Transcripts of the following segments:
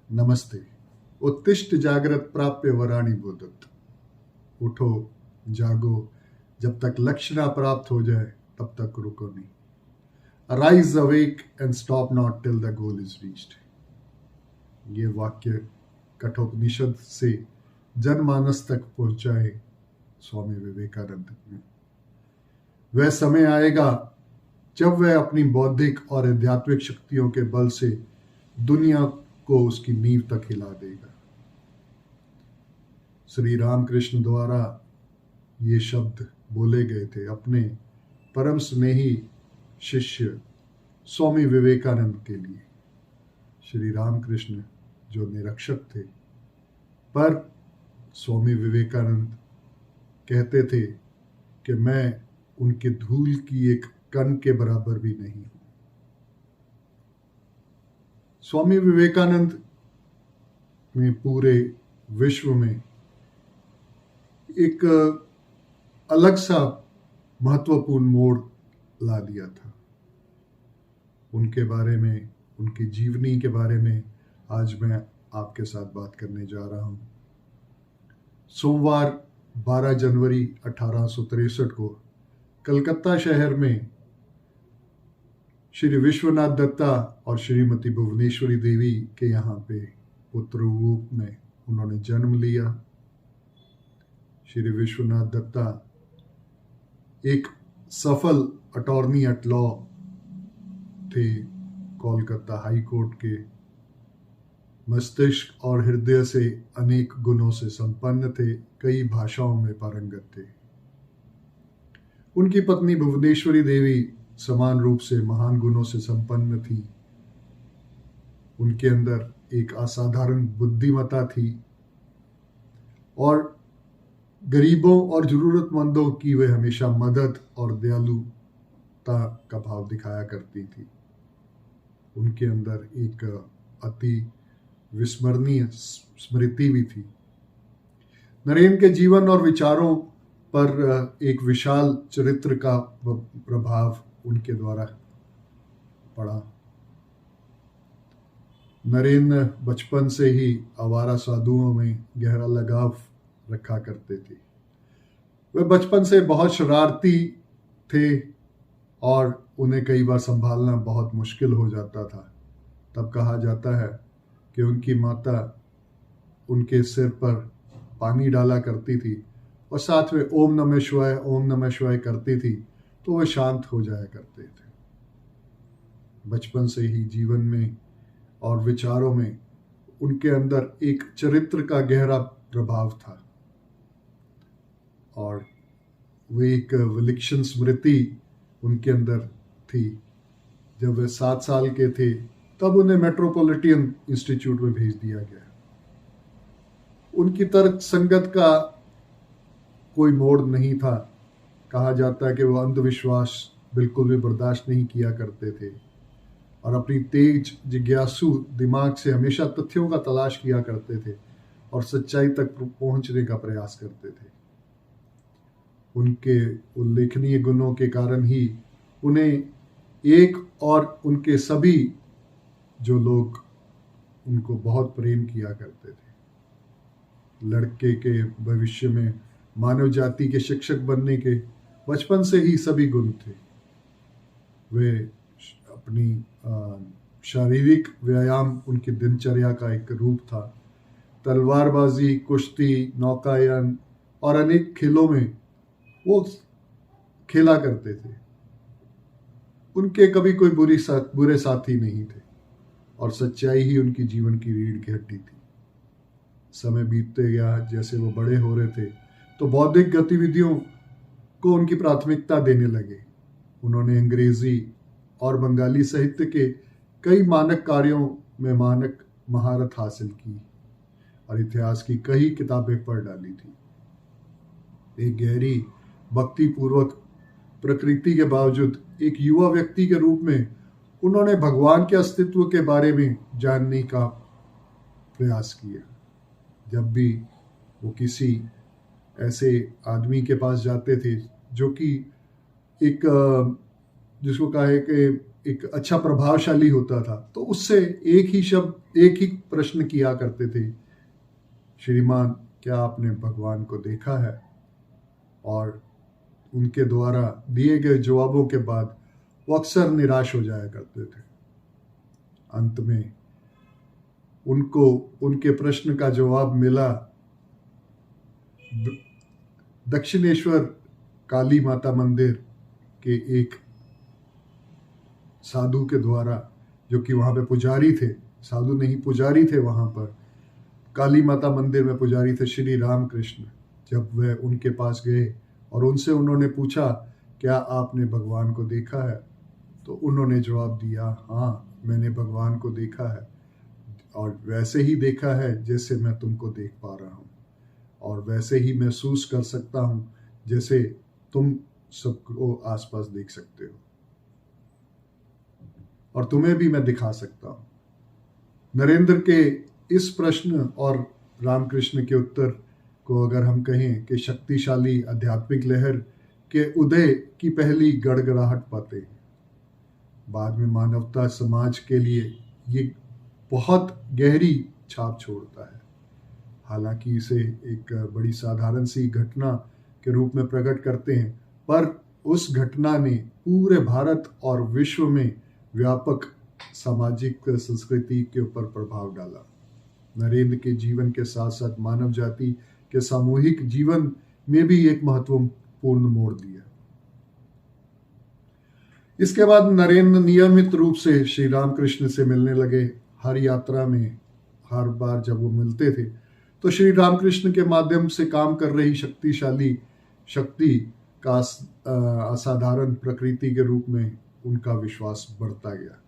नमस्ते। उत्तिष्ठ जागृत प्राप्य वराणि बोधत। उठो, जागो, जब तक लक्ष्य ना प्राप्त हो जाए तब तक रुको नहीं। Arise awake and stop not till the goal is reached. ये वाक्य कठोपनिषद से जनमानस तक पहुंचाए स्वामी विवेकानंद ने। वह समय आएगा जब वह अपनी बौद्धिक और आध्यात्मिक शक्तियों के बल से दुनिया को उसकी नींव तक हिला देगा। श्री रामकृष्ण द्वारा ये शब्द बोले गए थे अपने परम स्नेही शिष्य स्वामी विवेकानंद के लिए। श्री रामकृष्ण जो निरक्षर थे, पर स्वामी विवेकानंद कहते थे कि मैं उनके धूल की एक कण के बराबर भी नहीं हूं। स्वामी विवेकानंद ने पूरे विश्व में एक अलग सा महत्वपूर्ण मोड़ ला दिया था। उनके बारे में, उनकी जीवनी के बारे में आज मैं आपके साथ बात करने जा रहा हूं। सोमवार 12 जनवरी 1863 को कलकत्ता शहर में श्री विश्वनाथ दत्ता और श्रीमती भुवनेश्वरी देवी के यहाँ पे पुत्र रूप में उन्होंने जन्म लिया। श्री विश्वनाथ दत्ता एक सफल अटॉर्नी एट लॉ थे। कोलकाता हाई कोर्ट के मस्तिष्क और हृदय से अनेक गुणों से संपन्न थे, कई भाषाओं में पारंगत थे। उनकी पत्नी भुवनेश्वरी देवी समान रूप से महान गुणों से संपन्न थी। उनके अंदर एक असाधारण बुद्धिमत्ता थी और गरीबों और जरूरतमंदों की वे हमेशा मदद और दयालुता का भाव दिखाया करती थी। उनके अंदर एक अति विस्मरणीय स्मृति भी थी। नरेन के जीवन और विचारों पर एक विशाल चरित्र का प्रभाव उनके द्वारा पड़ा। नरेन बचपन से ही आवारा साधुओं में गहरा लगाव रखा करते थे। वे बचपन से बहुत शरारती थे और उन्हें कई बार संभालना बहुत मुश्किल हो जाता था। तब कहा जाता है कि उनकी माता उनके सिर पर पानी डाला करती थी और साथ में ओम नमः शिवाय करती थी, तो वे शांत हो जाया करते थे। बचपन से ही जीवन में और विचारों में उनके अंदर एक चरित्र का गहरा प्रभाव था और वे एक विलक्षण स्मृति उनके अंदर थी। जब वे 7 साल के थे तब उन्हें मेट्रोपॉलिटन इंस्टीट्यूट में भेज दिया गया। उनकी तर्क संगत का कोई मोड़ नहीं था। कहा जाता है कि वो अंधविश्वास बिल्कुल भी बर्दाश्त नहीं किया करते थे और अपनी तेज जिज्ञासु दिमाग से हमेशा तथ्यों का तलाश किया करते थे और सच्चाई तक पहुंचने का प्रयास करते थे। उनके उल्लेखनीय गुणों के कारण ही उन्हें एक और उनके सभी जो लोग उनको बहुत प्रेम किया करते थे। लड़के के भविष्य में मानव जाति के शिक्षक बनने के बचपन से ही सभी गुण थे। वे अपनी शारीरिक व्यायाम उनकी दिनचर्या का एक रूप था। तलवारबाजी, कुश्ती, नौकायन और अनेक खेलों में वो खेला करते थे। उनके कभी कोई बुरे साथी नहीं थे और सच्चाई ही उनकी जीवन की रीढ़ की हड्डी थी। समय बीतते गया, जैसे वो बड़े हो रहे थे तो बौद्धिक गतिविधियों को उनकी प्राथमिकता देने लगे। उन्होंने अंग्रेजी और बंगाली साहित्य के कई मानक कार्यों में मानक महारत हासिल की और इतिहास की कई किताबें पढ़ डाली थी। एक गहरी भक्तिपूर्वक प्रकृति के बावजूद एक युवा व्यक्ति के रूप में उन्होंने भगवान के अस्तित्व के बारे में जानने का प्रयास किया। जब भी वो किसी ऐसे आदमी के पास जाते थे जो कि एक जिसको कहे कि एक अच्छा प्रभावशाली होता था तो उससे एक ही शब्द, एक ही प्रश्न किया करते थे, श्रीमान क्या आपने भगवान को देखा है? और उनके द्वारा दिए गए जवाबों के बाद वो अक्सर निराश हो जाया करते थे। अंत में उनको उनके प्रश्न का जवाब मिला दक्षिणेश्वर काली माता मंदिर के एक साधु के द्वारा, जो कि वहां पे पुजारी थे, साधु नहीं पुजारी थे, वहां पर काली माता मंदिर में पुजारी थे श्री रामकृष्ण। जब वह उनके पास गए और उनसे उन्होंने पूछा क्या आपने भगवान को देखा है, तो उन्होंने जवाब दिया हाँ मैंने भगवान को देखा है, और वैसे ही देखा है जैसे मैं तुमको देख पा रहा हूँ, और वैसे ही महसूस कर सकता हूँ जैसे तुम सबको आसपास देख सकते हो, और तुम्हें भी मैं दिखा सकता हूँ। नरेंद्र के इस प्रश्न और रामकृष्ण के उत्तर को अगर हम कहें कि शक्तिशाली आध्यात्मिक लहर के उदय की पहली गड़गड़ाहट पाते हैं। बाद में मानवता समाज के लिए ये बहुत गहरी छाप छोड़ता है। हालांकि इसे एक बड़ी साधारण सी घटना के रूप में प्रकट करते हैं, पर उस घटना ने पूरे भारत और विश्व में व्यापक सामाजिक संस्कृति के ऊपर प्रभाव डाला। नरेंद्र के जीवन के साथ साथ मानव जाति के सामूहिक जीवन में भी एक महत्वपूर्ण मोड़ दिया। इसके बाद नरेंद्र नियमित रूप से श्री रामकृष्ण से मिलने लगे। हर यात्रा में, हर बार जब वो मिलते थे तो श्री रामकृष्ण के माध्यम से काम कर रही शक्तिशाली शक्ति का असाधारण प्रकृति के रूप में उनका विश्वास बढ़ता गया।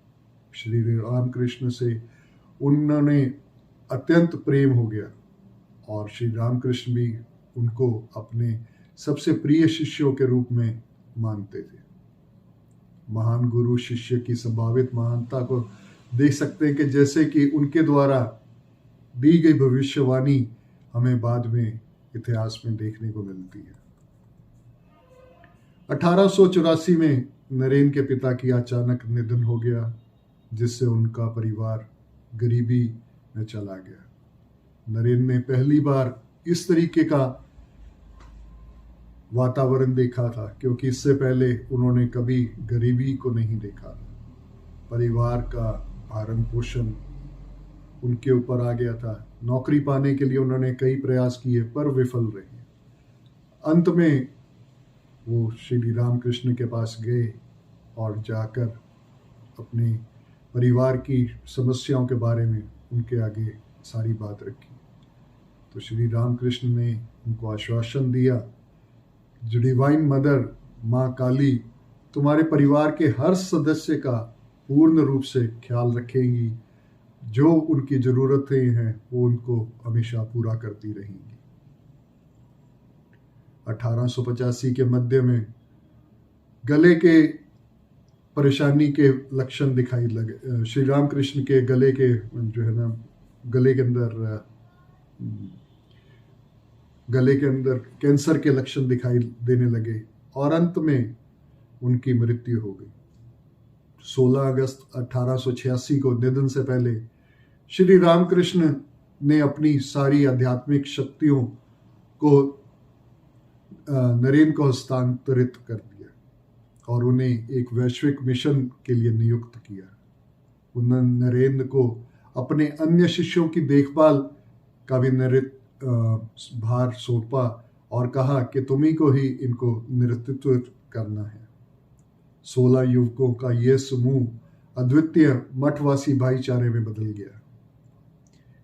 श्री रामकृष्ण से उन्होंने अत्यंत प्रेम हो गया और श्री रामकृष्ण भी उनको अपने सबसे प्रिय शिष्यों के रूप में मानते थे। महान गुरु शिष्य की संभावित महानता को देख सकते हैं कि जैसे कि उनके द्वारा दी गई भविष्यवाणी हमें बाद में इतिहास में देखने को मिलती है। 1884 में नरेंद्र के पिता की अचानक निधन हो गया, जिससे उनका परिवार गरीबी में चला गया। नरेंद्र ने पहली बार इस तरीके का वातावरण देखा था, क्योंकि इससे पहले उन्होंने कभी गरीबी को नहीं देखा था। परिवार का भरण पोषण उनके ऊपर आ गया था। नौकरी पाने के लिए उन्होंने कई प्रयास किए पर विफल रहे। अंत में वो श्री रामकृष्ण के पास गए और जाकर अपने परिवार की समस्याओं के बारे में उनके आगे सारी बात रखी। तो श्री रामकृष्ण ने उनको आश्वासन दिया, जो डिवाइन मदर माँ काली तुम्हारे परिवार के हर सदस्य का पूर्ण रूप से ख्याल रखेंगी। जो उनकी जरूरतें हैं वो उनको हमेशा पूरा करती रहेंगी। 1885 के मध्य में गले के परेशानी के लक्षण दिखाई लगे। श्री रामकृष्ण के गले के जो है ना, गले के अंदर कैंसर के लक्षण दिखाई देने लगे और अंत में उनकी मृत्यु हो गई। 16 अगस्त 1886 को निधन से पहले श्री रामकृष्ण ने अपनी सारी आध्यात्मिक शक्तियों को नरेंद्र को हस्तांतरित कर दिया और उन्हें एक वैश्विक मिशन के लिए नियुक्त किया। उन्होंने नरेंद्र को अपने अन्य शिष्यों की देखभाल का भी भार सौंपा और कहा कि तुम्ही को ही इनको नेतृत्व करना है। 16 युवकों का यह समूह अद्वितीय मठवासी भाईचारे में बदल गया।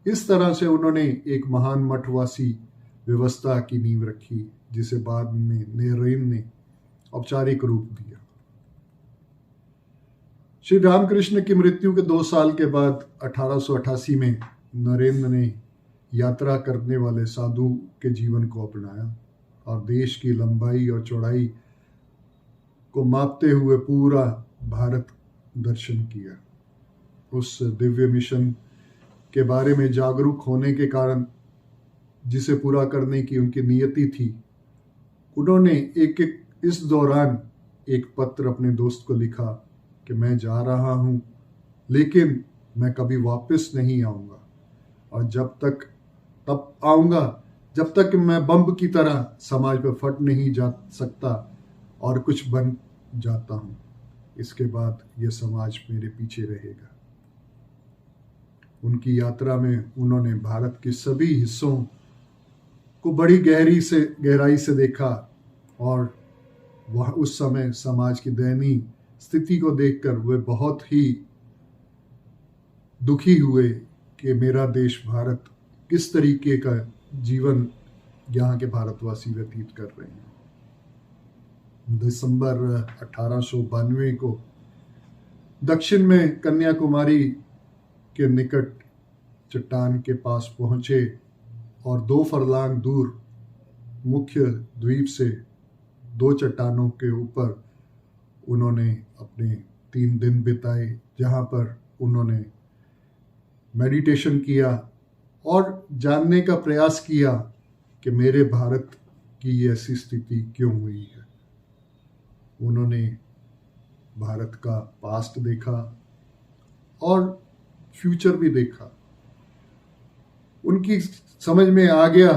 इस तरह से उन्होंने एक महान मठवासी व्यवस्था की नींव रखी, जिसे बाद में नरेंद्र ने औपचारिक रूप दिया। श्री रामकृष्ण की मृत्यु के 2 साल के बाद 1888 में नरेंद्र ने यात्रा करने वाले साधु के जीवन को अपनाया और देश की लंबाई और चौड़ाई को मापते हुए पूरा भारत दर्शन किया। उस दिव्य मिशन के बारे में जागरूक होने के कारण, जिसे पूरा करने की उनकी नियति थी, उन्होंने इस दौरान एक पत्र अपने दोस्त को लिखा कि मैं जा रहा हूँ, लेकिन मैं कभी वापस नहीं आऊँगा, और तब आऊँगा जब तक मैं बम की तरह समाज पर फट नहीं जा सकता और कुछ बन जाता हूँ। इसके बाद ये समाज मेरे पीछे रहेगा। उनकी यात्रा में उन्होंने भारत के सभी हिस्सों को बड़ी गहराई से देखा, और वह उस समय समाज की दयनीय स्थिति को देखकर वे बहुत ही दुखी हुए कि मेरा देश भारत किस तरीके का जीवन यहाँ के भारतवासी व्यतीत कर रहे हैं। दिसंबर 1892 को दक्षिण में कन्याकुमारी के निकट चट्टान के पास पहुंचे और 2 फरलांग दूर मुख्य द्वीप से 2 चट्टानों के ऊपर उन्होंने अपने 3 दिन बिताए, जहां पर उन्होंने मेडिटेशन किया और जानने का प्रयास किया कि मेरे भारत की ऐसी स्थिति क्यों हुई है। उन्होंने भारत का पास्ट देखा और फ्यूचर भी देखा। उनकी समझ में आ गया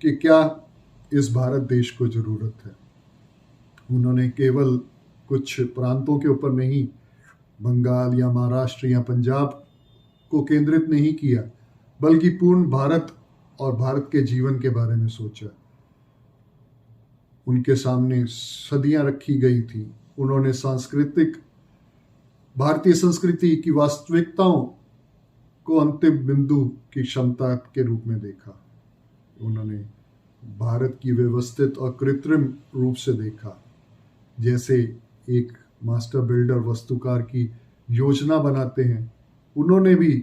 कि क्या इस भारत देश को जरूरत है। उन्होंने केवल कुछ प्रांतों के ऊपर नहीं, बंगाल या महाराष्ट्र या पंजाब को केंद्रित नहीं किया, बल्कि पूर्ण भारत और भारत के जीवन के बारे में सोचा। उनके सामने सदियां रखी गई थी। उन्होंने भारतीय संस्कृति की वास्तविकताओं को अंतिम बिंदु की क्षमता के रूप में देखा। उन्होंने भारत की व्यवस्थित और कृत्रिम रूप से देखा, जैसे एक मास्टर बिल्डर वास्तुकार की योजना बनाते हैं। उन्होंने भी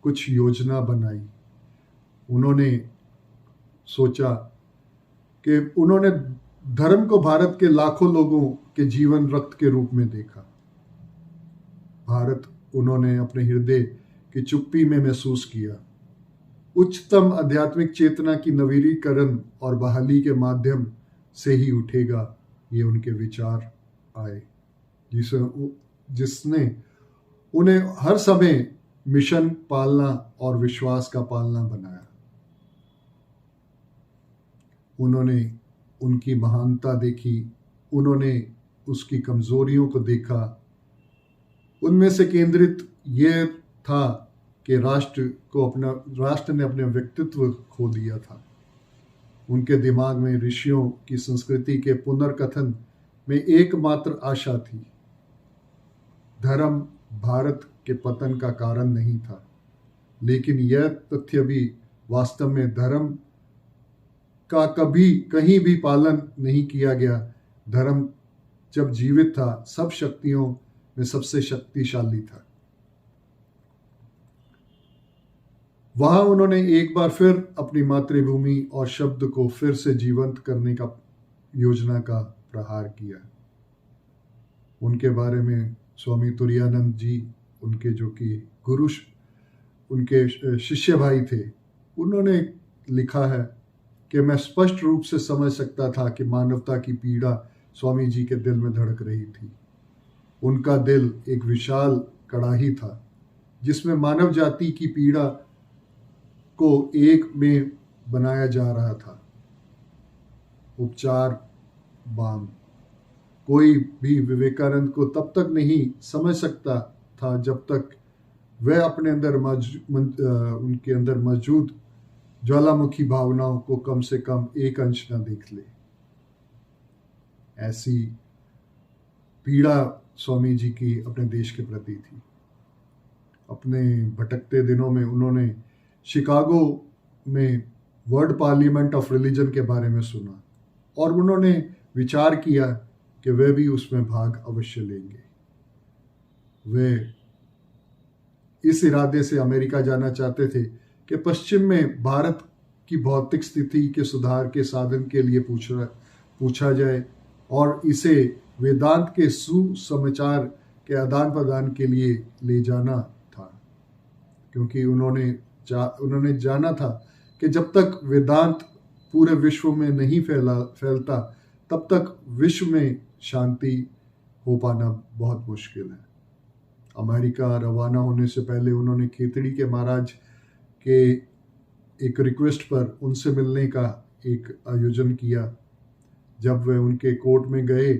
कुछ योजना बनाई। उन्होंने सोचा कि उन्होंने धर्म को भारत के लाखों लोगों के जीवन रक्त के रूप में देखा। भारत उन्होंने अपने हृदय की चुप्पी में महसूस किया। उच्चतम आध्यात्मिक चेतना की नवीनीकरण और बहाली के माध्यम से ही उठेगा, ये उनके विचार आए, जिसने उन्हें हर समय मिशन पालना और विश्वास का पालना बनाया। उन्होंने उनकी महानता देखी, उन्होंने उसकी कमजोरियों को देखा। उनमें से केंद्रित यह था कि राष्ट्र ने अपने व्यक्तित्व खो दिया था। उनके दिमाग में ऋषियों की संस्कृति के पुनर्कथन में एकमात्र आशा थी। धर्म भारत के पतन का कारण नहीं था, लेकिन यह तथ्य भी वास्तव में धर्म का कभी कहीं भी पालन नहीं किया गया। धर्म जब जीवित था, सब शक्तियों में सबसे शक्तिशाली था। वहां उन्होंने एक बार फिर अपनी मातृभूमि और शब्द को फिर से जीवंत करने का योजना का प्रहार किया। उनके बारे में स्वामी तुरायानंद जी, उनके जो कि गुरु, उनके शिष्य भाई थे, उन्होंने लिखा है कि मैं स्पष्ट रूप से समझ सकता था कि मानवता की पीड़ा स्वामी जी के दिल में धड़क रही थी। उनका दिल एक विशाल कड़ाही था, जिसमें मानव जाति की पीड़ा को एक में बनाया जा रहा था। उपचार बाम कोई भी विवेकानंद को तब तक नहीं समझ सकता था जब तक वह अपने अंदर उनके अंदर मौजूद ज्वालामुखी भावनाओं को कम से कम एक अंश न देख ले। ऐसी पीड़ा स्वामी जी की अपने देश के प्रति थी। अपने भटकते दिनों में उन्होंने शिकागो में वर्ल्ड पार्लियामेंट ऑफ रिलीजन के बारे में सुना और उन्होंने विचार किया कि वे भी उसमें भाग अवश्य लेंगे। वे इस इरादे से अमेरिका जाना चाहते थे कि पश्चिम में भारत की भौतिक स्थिति के सुधार के साधन के लिए पूछा जाए और इसे वेदांत के सुसमाचार के आदान प्रदान के लिए ले जाना था, क्योंकि उन्होंने जाना था कि जब तक वेदांत पूरे विश्व में नहीं फैलता तब तक विश्व में शांति हो पाना बहुत मुश्किल है। अमेरिका रवाना होने से पहले उन्होंने खेतड़ी के महाराज के एक रिक्वेस्ट पर उनसे मिलने का एक आयोजन किया। जब वे उनके कोर्ट में गए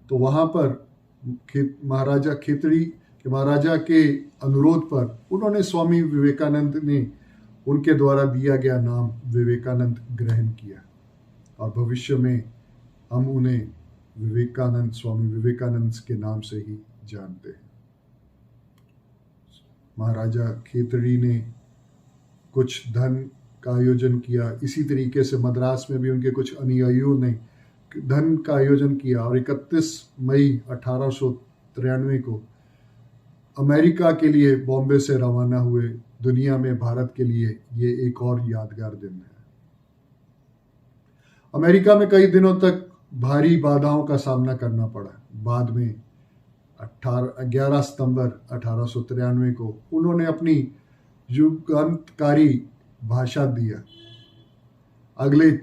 तो वहाँ पर महाराजा खेतड़ी के महाराजा के अनुरोध पर उन्होंने स्वामी विवेकानंद ने उनके द्वारा दिया गया नाम विवेकानंद ग्रहण किया और भविष्य में हम उन्हें विवेकानंद, स्वामी विवेकानंद के नाम से ही जानते हैं। महाराजा खेतड़ी ने कुछ धन का आयोजन किया। इसी तरीके से मद्रास में भी उनके कुछ अनुयायियों ने धन का आयोजन किया और 31 मई 1893 को अमेरिका के लिए बॉम्बे से रवाना हुए। दुनिया में भारत के लिए ये एक और यादगार दिन है। अमेरिका में कई दिनों तक भारी बाधाओं का सामना करना पड़ा। बाद में 11 सितंबर 1893 को उन्होंने अपनी युगांतकारी भाषा दिया, अगले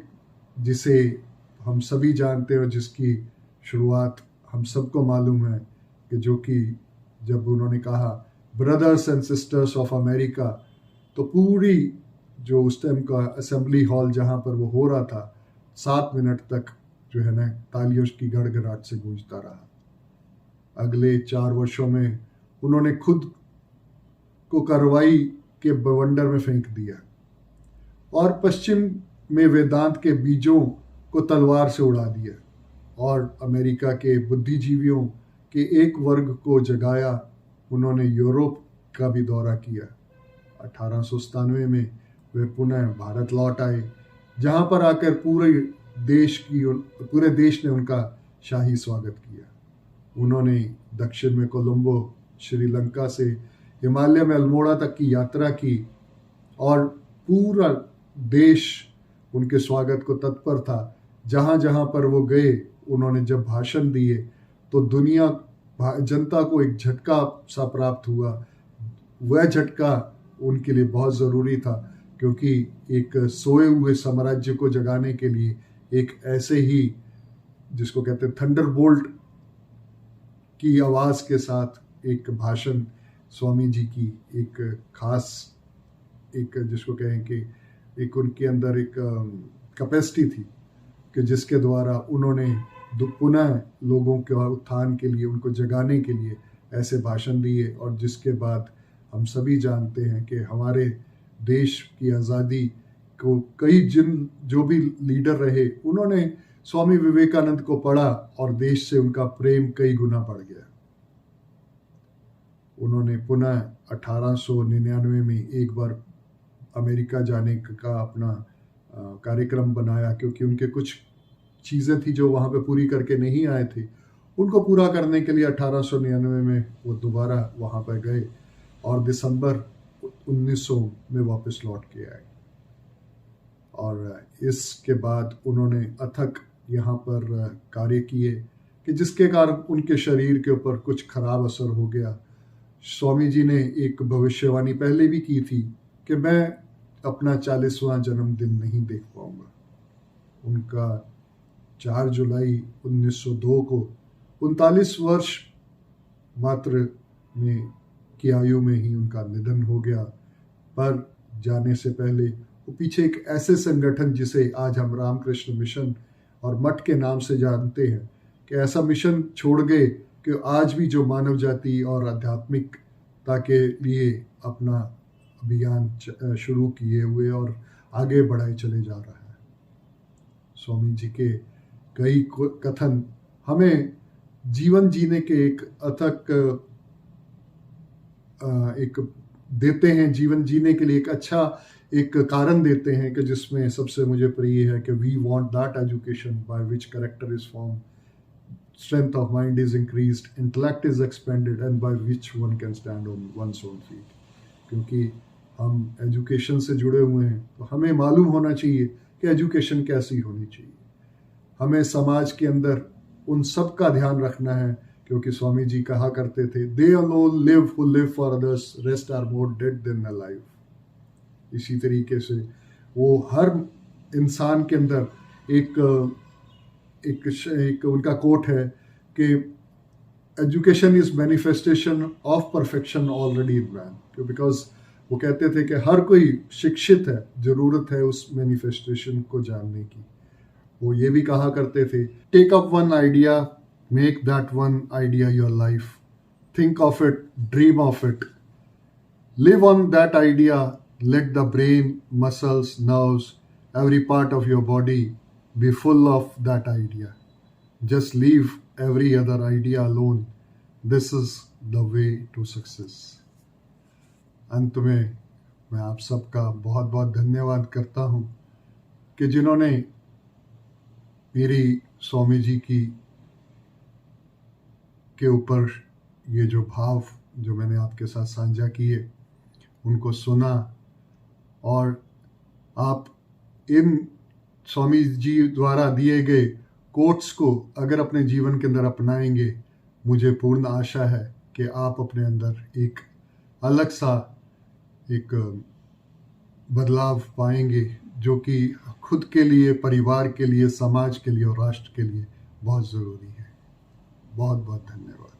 जिसे हम सभी जानते हैं और जिसकी शुरुआत हम सबको मालूम है कि जो कि जब उन्होंने कहा brothers and sisters of America, तो पूरी जो उस टाइम का असेंबली हॉल जहाँ पर वो हो रहा था 7 मिनट तक जो है ना तालियों की गड़गड़ाहट से गूंजता रहा। अगले 4 वर्षों में उन्होंने खुद को कार्रवाई के बवंडर में फेंक दिया और पश्चिम में वेदांत के बीजों को तलवार से उड़ा दिया और अमेरिका के बुद्धिजीवियों के एक वर्ग को जगाया। उन्होंने यूरोप का भी दौरा किया। 1897 में वे पुनः भारत लौट आए, जहां पर आकर पूरे देश ने उनका शाही स्वागत किया। उन्होंने दक्षिण में कोलंबो, श्रीलंका से हिमालय में अल्मोड़ा तक की यात्रा की और पूरा देश उनके स्वागत को तत्पर था। जहाँ जहाँ पर वो गए उन्होंने जब भाषण दिए तो दुनिया जनता को एक झटका सा प्राप्त हुआ। वह झटका उनके लिए बहुत ज़रूरी था, क्योंकि एक सोए हुए साम्राज्य को जगाने के लिए एक ऐसे ही, जिसको कहते हैं थंडरबोल्ट की आवाज़ के साथ एक भाषण स्वामी जी की एक खास, एक जिसको कहें कि एक उनके अंदर एक कैपेसिटी थी कि जिसके द्वारा उन्होंने पुनः लोगों के उत्थान के लिए, उनको जगाने के लिए ऐसे भाषण दिए और जिसके बाद हम सभी जानते हैं कि हमारे देश की आज़ादी को कई जो भी लीडर रहे उन्होंने स्वामी विवेकानंद को पढ़ा और देश से उनका प्रेम कई गुना बढ़ गया। उन्होंने पुनः 1899 में एक बार अमेरिका जाने का अपना कार्यक्रम बनाया, क्योंकि उनके कुछ चीज़ें थी जो वहाँ पे पूरी करके नहीं आए थे। उनको पूरा करने के लिए 1899 में वो दोबारा वहाँ पर गए और दिसंबर 1900 में वापस लौट के आए। और इसके बाद उन्होंने अथक यहाँ पर कार्य किए कि जिसके कारण उनके शरीर के ऊपर कुछ खराब असर हो गया। स्वामी जी ने एक भविष्यवाणी पहले भी की थी कि मैं अपना 40वां जन्मदिन नहीं देख पाऊंगा। उनका 4 जुलाई 1902 को 39 वर्ष मात्र में की आयु में ही उनका निधन हो गया। पर जाने से पहले वो पीछे एक ऐसे संगठन जिसे आज हम रामकृष्ण मिशन और मठ के नाम से जानते हैं, कि ऐसा मिशन छोड़ गए कि आज भी जो मानव जाति और आध्यात्मिकता के लिए अपना अभियान शुरू किए हुए और आगे बढ़ाए चले जा रहा है। स्वामी जी के कई कथन हमें जीवन जीने के एक अथक एक देते हैं, जीवन जीने के लिए एक अच्छा एक कारण देते हैं, कि जिसमें सबसे मुझे प्रिय है कि we want that education by which character is form, strength of mind is increased, intellect is expanded and by which one can stand on one's own feet। क्योंकि हम एजुकेशन से जुड़े हुए हैं तो हमें मालूम होना चाहिए कि एजुकेशन कैसी होनी चाहिए। हमें समाज के अंदर उन सब का ध्यान रखना है, क्योंकि स्वामी जी कहा करते थे, दे alone live who live for others, rest are more dead than alive। इसी तरीके से वो हर इंसान के अंदर एक उनका कोट है कि education is manifestation of perfection already in man, because वो कहते थे कि हर कोई शिक्षित है, जरूरत है उस मैनिफेस्टेशन को जानने की। वो ये भी कहा करते थे, take up one idea, make that one idea your life, think of it, dream of it, live on that idea, let the brain, muscles, nerves, every part of your body be full of that idea. Just leave every other idea alone. This is the way to success. अंत में मैं आप सबका बहुत बहुत धन्यवाद करता हूँ कि जिन्होंने मेरी स्वामी जी की के ऊपर ये जो भाव जो मैंने आपके साथ साझा किए उनको सुना, और आप इन स्वामी जी द्वारा दिए गए कोट्स को अगर अपने जीवन के अंदर अपनाएंगे, मुझे पूर्ण आशा है कि आप अपने अंदर एक अलग सा एक बदलाव पाएंगे जो कि खुद के लिए, परिवार के लिए, समाज के लिए और राष्ट्र के लिए बहुत ज़रूरी है। बहुत बहुत धन्यवाद।